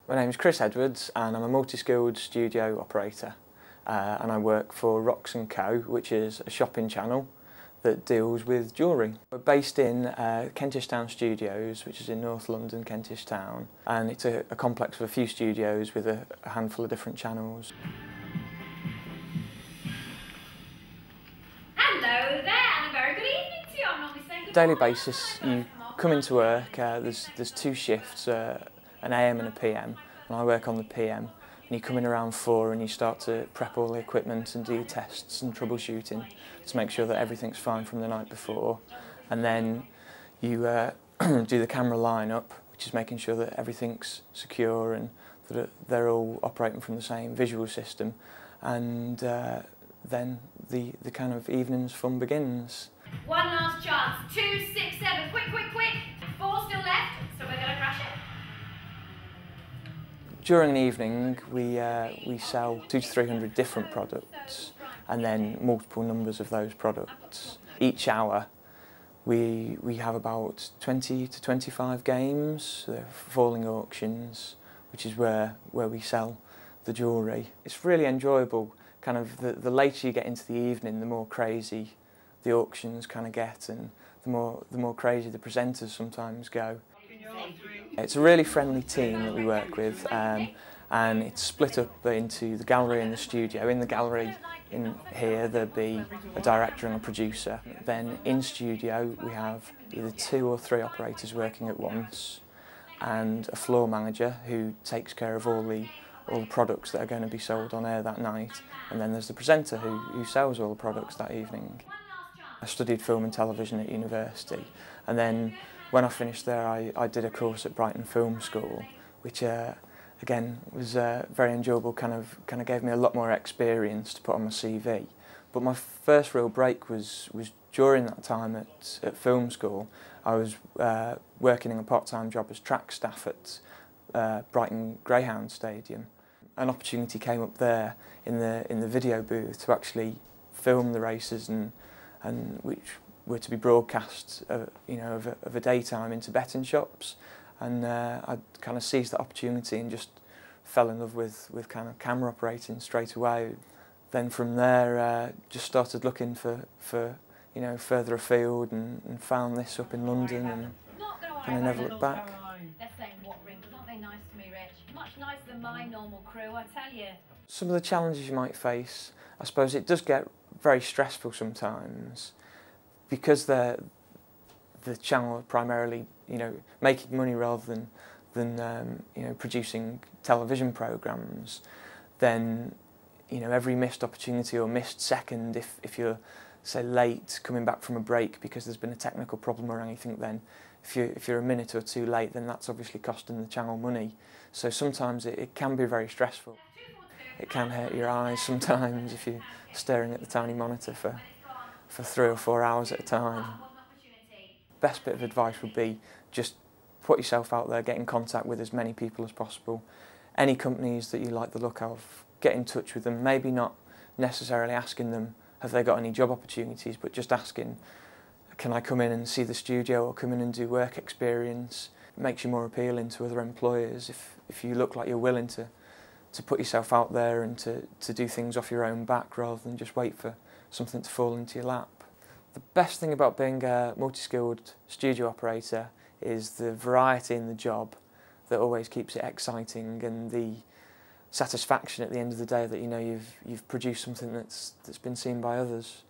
My name is Chris Edwards and I'm a multi-skilled studio operator and I work for Rocks & Co, which is a shopping channel that deals with jewellery. We're based in Kentish Town Studios, which is in North London, Kentish Town, and it's a complex of a few studios with a handful of different channels. Hello there and a very good evening to you. I'm normally saying good Daily morning. basis, you come into work, there's two shifts, an AM and a PM, and I work on the PM. And you come in around 4 and you start to prep all the equipment and do tests and troubleshooting to make sure that everything's fine from the night before. And then you do the camera line-up, which is making sure that everything's secure and that they're all operating from the same visual system. And then the kind of evening's fun begins. One last chance. 2, 6, 7. Quick, quick, quick. 4 still left, so we're going to crash it. During an evening, we sell 200 to 300 different products and then multiple numbers of those products. Each hour, we have about 20 to 25 games, they're falling auctions, which is where we sell the jewellery. It's really enjoyable. Kind of the later you get into the evening, the more crazy the auctions kind of get, and the more crazy the presenters sometimes go. It's a really friendly team that we work with, and it's split up into the gallery and the studio. In the gallery in here there'll be a director and a producer. Then in studio we have either 2 or 3 operators working at once and a floor manager who takes care of all the products that are going to be sold on air that night, and then there's the presenter who sells all the products that evening. I studied film and television at university, and then when I finished there I did a course at Brighton Film School, which again was very enjoyable, kind of gave me a lot more experience to put on my CV. But my first real break was during that time at film school. I was working in a part-time job as track staff at Brighton Greyhound Stadium. An opportunity came up there in the video booth to actually film the races and which were to be broadcast, of a daytime into betting shops, and I kind of seized that opportunity and just fell in love with kind of camera operating straight away. Then from there, just started looking for further afield and found this up in London and kind of never looked back. They're saying what rings, aren't they nice to me, Rich? Much nicer than my normal crew, I tell you. Some of the challenges you might face, I suppose it does get very stressful sometimes, because the channel are primarily making money rather than producing television programmes. Then every missed opportunity or missed second, if you're say late coming back from a break because there's been a technical problem or anything, then if you're a minute or 2 late, then that's obviously costing the channel money. So sometimes it can be very stressful. It can hurt your eyes sometimes if you're staring at the tiny monitor for 3 or 4 hours at a time. Best bit of advice would be just put yourself out there, get in contact with as many people as possible. Any companies that you like the look of, get in touch with them. Maybe not necessarily asking them have they got any job opportunities, but just asking, can I come in and see the studio or come in and do work experience? It makes you more appealing to other employers if you look like you're willing to put yourself out there and to do things off your own back rather than just wait for something to fall into your lap. The best thing about being a multi-skilled studio operator is the variety in the job that always keeps it exciting, and the satisfaction at the end of the day that you've produced something that's been seen by others.